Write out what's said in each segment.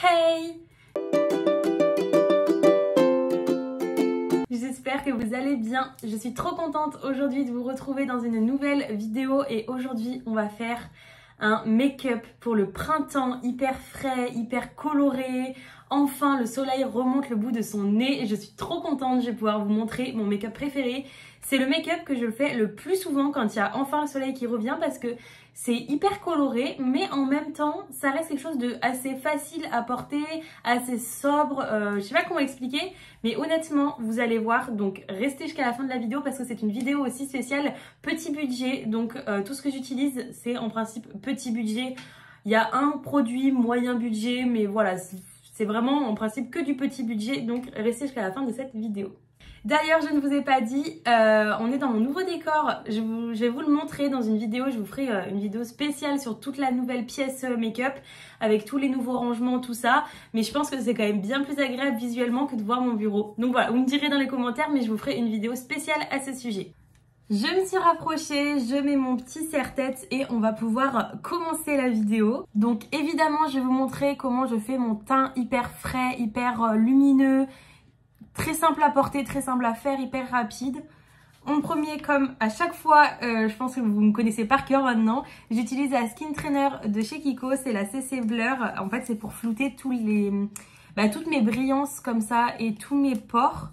Hey! J'espère que vous allez bien. Je suis trop contente aujourd'hui de vous retrouver dans une nouvelle vidéo et aujourd'hui on va faire un make-up pour le printemps hyper frais, hyper coloré. Enfin, le soleil remonte le bout de son nez et je suis trop contente. Je vais pouvoir vous montrer mon make-up préféré. C'est le make-up que je fais le plus souvent quand il y a enfin le soleil qui revient parce que c'est hyper coloré, mais en même temps, ça reste quelque chose de assez facile à porter, assez sobre. Je sais pas comment expliquer, mais honnêtement, vous allez voir. Donc, restez jusqu'à la fin de la vidéo parce que c'est une vidéo aussi spéciale petit budget. Donc, tout ce que j'utilise, c'est en principe petit budget. Il y a un produit moyen budget, mais voilà, c'est vraiment en principe que du petit budget. Donc, restez jusqu'à la fin de cette vidéo. D'ailleurs, je ne vous ai pas dit, on est dans mon nouveau décor. Je vais vous le montrer dans une vidéo. Je vous ferai une vidéo spéciale sur toute la nouvelle pièce make-up avec tous les nouveaux rangements, tout ça. Mais je pense que c'est quand même bien plus agréable visuellement que de voir mon bureau. Donc voilà, vous me direz dans les commentaires, mais je vous ferai une vidéo spéciale à ce sujet. Je me suis rapprochée, je mets mon petit serre-tête et on va pouvoir commencer la vidéo. Donc évidemment, je vais vous montrer comment je fais mon teint hyper frais, hyper lumineux. Très simple à porter, très simple à faire, hyper rapide. En premier, comme à chaque fois, je pense que vous me connaissez par cœur maintenant, j'utilise la Skin Trainer de chez Kiko, c'est la CC Blur. En fait, c'est pour flouter toutes mes brillances comme ça et tous mes pores.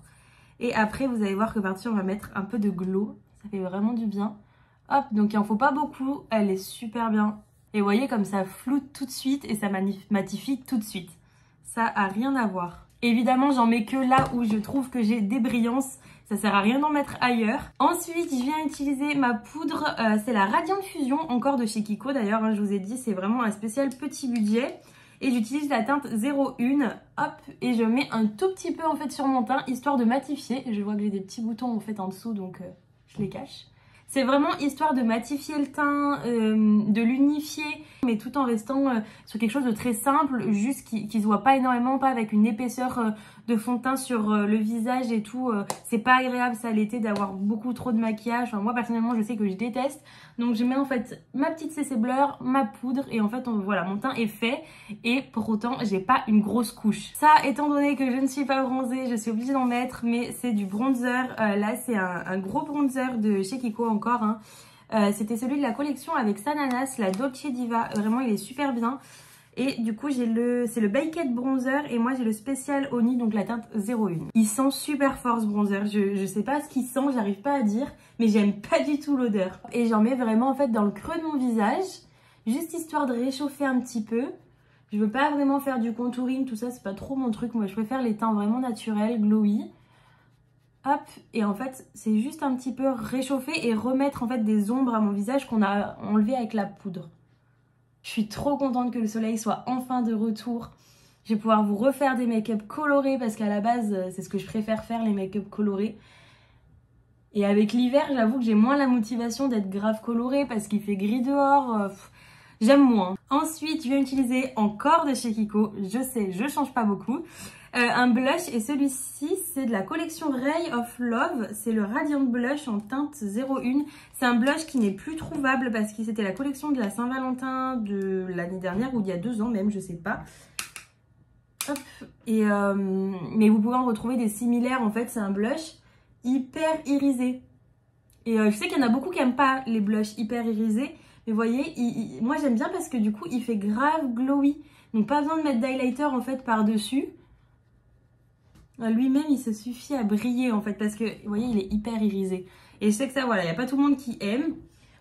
Et après, vous allez voir que par-dessus, on va mettre un peu de glow. Ça fait vraiment du bien. Hop, donc il n'en faut pas beaucoup, elle est super bien. Et vous voyez comme ça floute tout de suite et ça matifie tout de suite. Ça a rien à voir. Évidemment, j'en mets que là où je trouve que j'ai des brillances. Ça sert à rien d'en mettre ailleurs. Ensuite, je viens utiliser ma poudre. C'est la Radiant Fusion, encore de chez Kiko d'ailleurs. Hein, je vous ai dit, c'est vraiment un spécial petit budget. Et j'utilise la teinte 01. Hop, et je mets un tout petit peu en fait sur mon teint, histoire de matifier. Je vois que j'ai des petits boutons en fait en dessous, donc je les cache. C'est vraiment histoire de matifier le teint, de l'unifier, mais tout en restant sur quelque chose de très simple, juste qui se voit pas énormément, pas avec une épaisseur de fond de teint sur le visage et tout. C'est pas agréable ça l'été d'avoir beaucoup trop de maquillage. Enfin, moi personnellement je sais que je déteste. Donc je mets en fait ma petite CC Blur, ma poudre et en fait voilà, mon teint est fait et pour autant j'ai pas une grosse couche. Ça, étant donné que je ne suis pas bronzée, je suis obligée d'en mettre, mais c'est du bronzer. Là c'est un gros bronzer de chez Kiko encore. Hein. C'était celui de la collection avec Sananas, la Dolce Diva. Vraiment il est super bien. Et du coup c'est le Baked Bronzer et moi j'ai le Special Honey, donc la teinte 01. Il sent super fort ce bronzer, je sais pas ce qu'il sent, j'arrive pas à dire, mais j'aime pas du tout l'odeur. Et j'en mets vraiment en fait dans le creux de mon visage, juste histoire de réchauffer un petit peu. Je veux pas vraiment faire du contouring, tout ça c'est pas trop mon truc, moi je préfère les teints vraiment naturels, glowy. Hop, et en fait c'est juste un petit peu réchauffer et remettre en fait des ombres à mon visage qu'on a enlevé avec la poudre. Je suis trop contente que le soleil soit enfin de retour. Je vais pouvoir vous refaire des make-up colorés parce qu'à la base, c'est ce que je préfère faire, les make-up colorés. Et avec l'hiver, j'avoue que j'ai moins la motivation d'être grave colorée parce qu'il fait gris dehors. J'aime moins. Ensuite, je viens utiliser encore de chez Kiko. Je sais, je change pas beaucoup. Un blush et celui-ci c'est de la collection Ray of Love, c'est le Radiant Blush en teinte 01. C'est un blush qui n'est plus trouvable parce que c'était la collection de la Saint-Valentin de l'année dernière ou d'il y a 2 ans même, je sais pas. Hop. Et mais vous pouvez en retrouver des similaires, en fait c'est un blush hyper irisé. Et je sais qu'il y en a beaucoup qui n'aiment pas les blushs hyper irisés, mais vous voyez, moi j'aime bien parce que du coup il fait grave glowy. Donc pas besoin de mettre d'highlighter en fait par dessus. Lui-même il se suffit à briller en fait parce que vous voyez il est hyper irisé et je sais que ça voilà, il n'y a pas tout le monde qui aime.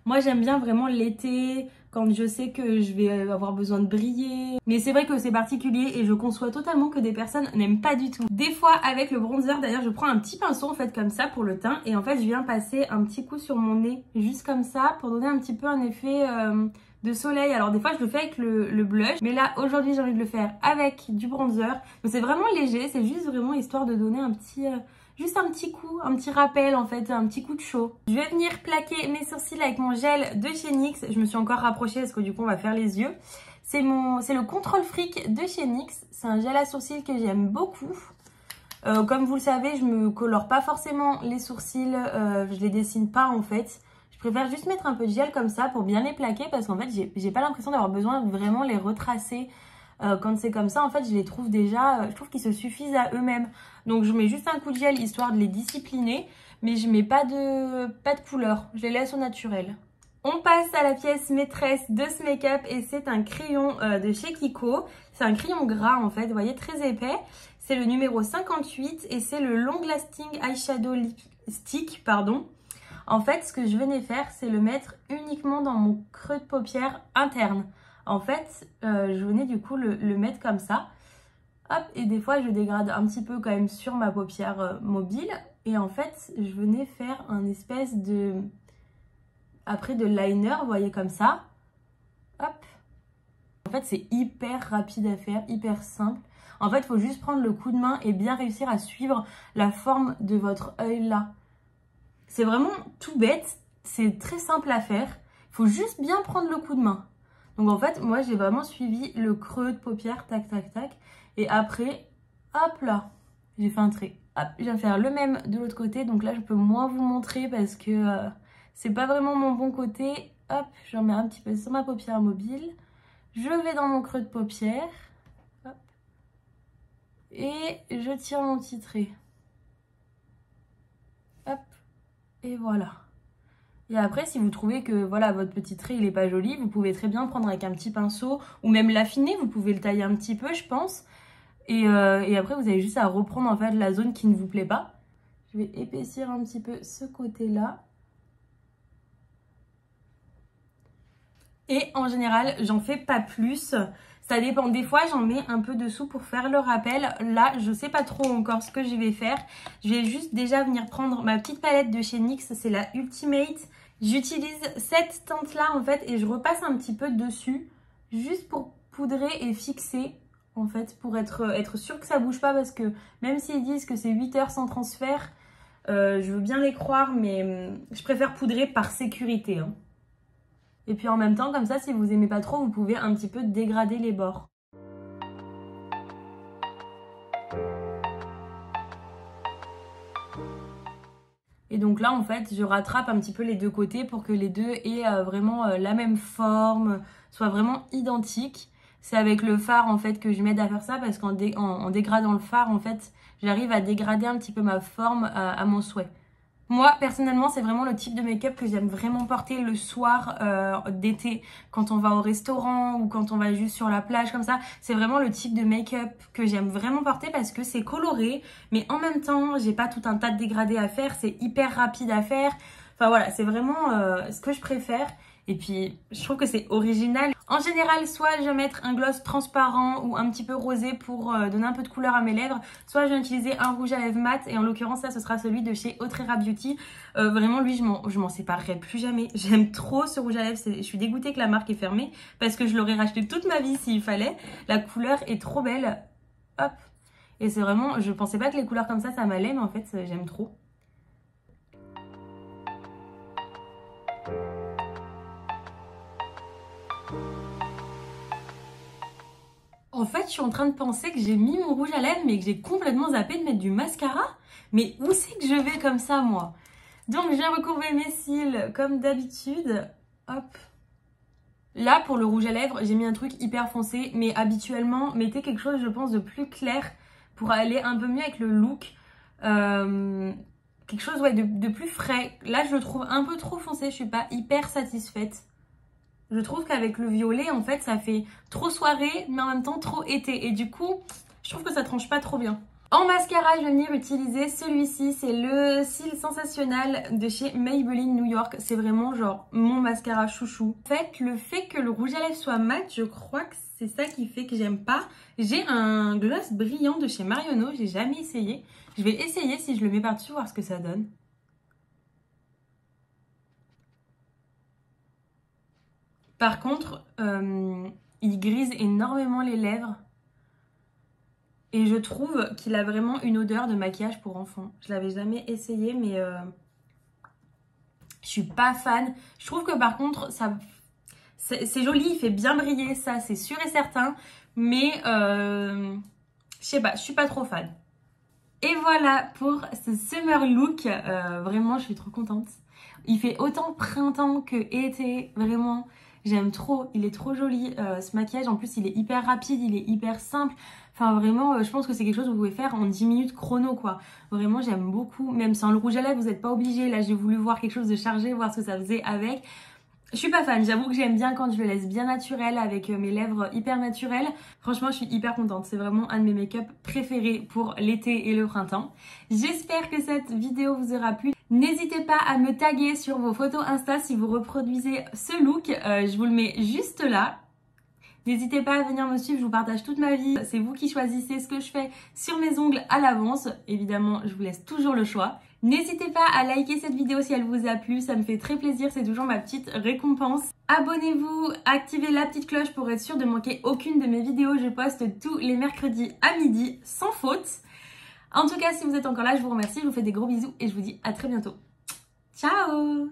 Moi j'aime bien vraiment l'été quand je sais que je vais avoir besoin de briller, mais c'est vrai que c'est particulier et je conçois totalement que des personnes n'aiment pas du tout. Des fois avec le bronzer d'ailleurs je prends un petit pinceau en fait comme ça pour le teint et en fait je viens passer un petit coup sur mon nez juste comme ça pour donner un petit peu un effet de soleil. Alors des fois je le fais avec le blush, mais là aujourd'hui j'ai envie de le faire avec du bronzer. Donc c'est vraiment léger, c'est juste vraiment histoire de donner un petit, juste un petit coup, un petit rappel en fait, un petit coup de chaud. Je vais venir plaquer mes sourcils avec mon gel de chez NYX. Je me suis encore rapprochée parce que du coup on va faire les yeux. C'est le Control Freak de chez NYX. C'est un gel à sourcils que j'aime beaucoup. Comme vous le savez, je me colore pas forcément les sourcils, je les dessine pas en fait. Je préfère juste mettre un peu de gel comme ça pour bien les plaquer parce qu'en fait j'ai pas l'impression d'avoir besoin de vraiment les retracer quand c'est comme ça, en fait, je les trouve déjà, je trouve qu'ils se suffisent à eux-mêmes. Donc je mets juste un coup de gel histoire de les discipliner, mais je mets pas de couleur, je les laisse au naturel. On passe à la pièce maîtresse de ce make-up et c'est un crayon de chez Kiko. C'est un crayon gras en fait, vous voyez, très épais. C'est le numéro 58 et c'est le Long Lasting Eyeshadow Lipstick, pardon. En fait, ce que je venais faire, c'est le mettre uniquement dans mon creux de paupière interne. En fait, je venais du coup le mettre comme ça. Hop, et des fois, je dégrade un petit peu quand même sur ma paupière mobile. Et en fait, je venais faire un espèce de... Après de liner, vous voyez, comme ça. Hop. En fait, c'est hyper rapide à faire, hyper simple. En fait, il faut juste prendre le coup de main et bien réussir à suivre la forme de votre œil là. C'est vraiment tout bête, c'est très simple à faire. Il faut juste bien prendre le coup de main. Donc en fait, moi, j'ai vraiment suivi le creux de paupière, tac, tac, tac. Et après, hop là, j'ai fait un trait. Hop, je viens faire le même de l'autre côté. Donc là, je peux moins vous montrer parce que c'est pas vraiment mon bon côté. Hop, j'en mets un petit peu sur ma paupière mobile. Je vais dans mon creux de paupière. Hop. Et je tire mon petit trait. Hop. Et voilà. Et après, si vous trouvez que voilà, votre petit trait il est pas joli, vous pouvez très bien prendre avec un petit pinceau ou même l'affiner. Vous pouvez le tailler un petit peu, je pense. Et après, vous avez juste à reprendre en fait la zone qui ne vous plaît pas. Je vais épaissir un petit peu ce côté-là. Et en général, j'en fais pas plus. Ça dépend. Des fois, j'en mets un peu dessous pour faire le rappel. Là, je sais pas trop encore ce que je vais faire. Je vais juste déjà venir prendre ma petite palette de chez NYX. C'est la Ultimate. J'utilise cette teinte-là en fait et je repasse un petit peu dessus. Juste pour poudrer et fixer. En fait, pour être sûr que ça bouge pas. Parce que même s'ils disent que c'est 8 heures sans transfert, je veux bien les croire. Mais je préfère poudrer par sécurité, hein. Et puis en même temps, comme ça, si vous aimez pas trop, vous pouvez un petit peu dégrader les bords. Et donc là, en fait, je rattrape un petit peu les deux côtés pour que les deux aient vraiment la même forme, soient vraiment identiques. C'est avec le fard, en fait, que je m'aide à faire ça parce qu'en dégradant le fard, en fait, j'arrive à dégrader un petit peu ma forme à mon souhait. Moi, personnellement, c'est vraiment le type de make-up que j'aime vraiment porter le soir d'été, quand on va au restaurant ou quand on va juste sur la plage comme ça. C'est vraiment le type de make-up que j'aime vraiment porter parce que c'est coloré, mais en même temps, j'ai pas tout un tas de dégradés à faire, c'est hyper rapide à faire. Enfin voilà, c'est vraiment ce que je préfère. Et puis, je trouve que c'est original. En général, soit je vais mettre un gloss transparent ou un petit peu rosé pour donner un peu de couleur à mes lèvres. Soit je vais utiliser un rouge à lèvres mat. Et en l'occurrence, là, ce sera celui de chez Autrera Beauty. Vraiment, lui, je m'en séparerai plus jamais. J'aime trop ce rouge à lèvres. Je suis dégoûtée que la marque est fermée parce que je l'aurais racheté toute ma vie s'il fallait. La couleur est trop belle. Hop. Et c'est vraiment, je pensais pas que les couleurs comme ça m'allait, mais en fait, j'aime trop. En fait, je suis en train de penser que j'ai mis mon rouge à lèvres, mais que j'ai complètement zappé de mettre du mascara. Mais où c'est que je vais comme ça, moi? Donc, j'ai recourbé mes cils comme d'habitude. Hop. Là, pour le rouge à lèvres, j'ai mis un truc hyper foncé. Mais habituellement, mettez quelque chose, je pense, de plus clair pour aller un peu mieux avec le look. Quelque chose ouais, de plus frais. Là, je le trouve un peu trop foncé. Je suis pas hyper satisfaite. Je trouve qu'avec le violet, en fait, ça fait trop soirée, mais en même temps trop été. Et du coup, je trouve que ça tranche pas trop bien. En mascara, je vais venir utiliser celui-ci. C'est le Cils Sensationnel de chez Maybelline New York. C'est vraiment genre mon mascara chouchou. En fait, le fait que le rouge à lèvres soit mat, je crois que c'est ça qui fait que j'aime pas. J'ai un gloss brillant de chez Marionneau. J'ai jamais essayé. Je vais essayer si je le mets par-dessus, voir ce que ça donne. Par contre, il grise énormément les lèvres. Et je trouve qu'il a vraiment une odeur de maquillage pour enfants. Je l'avais jamais essayé, mais je suis pas fan. Je trouve que par contre, c'est joli, il fait bien briller, ça c'est sûr et certain. Mais je sais pas, je suis pas trop fan. Et voilà pour ce summer look. Vraiment, je suis trop contente. Il fait autant printemps que été, vraiment. J'aime trop, il est trop joli ce maquillage. En plus il est hyper rapide, il est hyper simple. Enfin vraiment je pense que c'est quelque chose que vous pouvez faire en 10 minutes chrono quoi. Vraiment j'aime beaucoup, même sans le rouge à lèvres vous n'êtes pas obligé. Là j'ai voulu voir quelque chose de chargé, voir ce que ça faisait avec. Je suis pas fan, j'avoue que j'aime bien quand je le laisse bien naturel avec mes lèvres hyper naturelles. Franchement je suis hyper contente, c'est vraiment un de mes make-up préférés pour l'été et le printemps. J'espère que cette vidéo vous aura plu. N'hésitez pas à me taguer sur vos photos Insta si vous reproduisez ce look, je vous le mets juste là. N'hésitez pas à venir me suivre, je vous partage toute ma vie. C'est vous qui choisissez ce que je fais sur mes ongles à l'avance. Évidemment, je vous laisse toujours le choix. N'hésitez pas à liker cette vidéo si elle vous a plu, ça me fait très plaisir, c'est toujours ma petite récompense. Abonnez-vous, activez la petite cloche pour être sûr de manquer aucune de mes vidéos. Je poste tous les mercredis à midi, sans faute. En tout cas, si vous êtes encore là, je vous remercie, je vous fais des gros bisous et je vous dis à très bientôt. Ciao!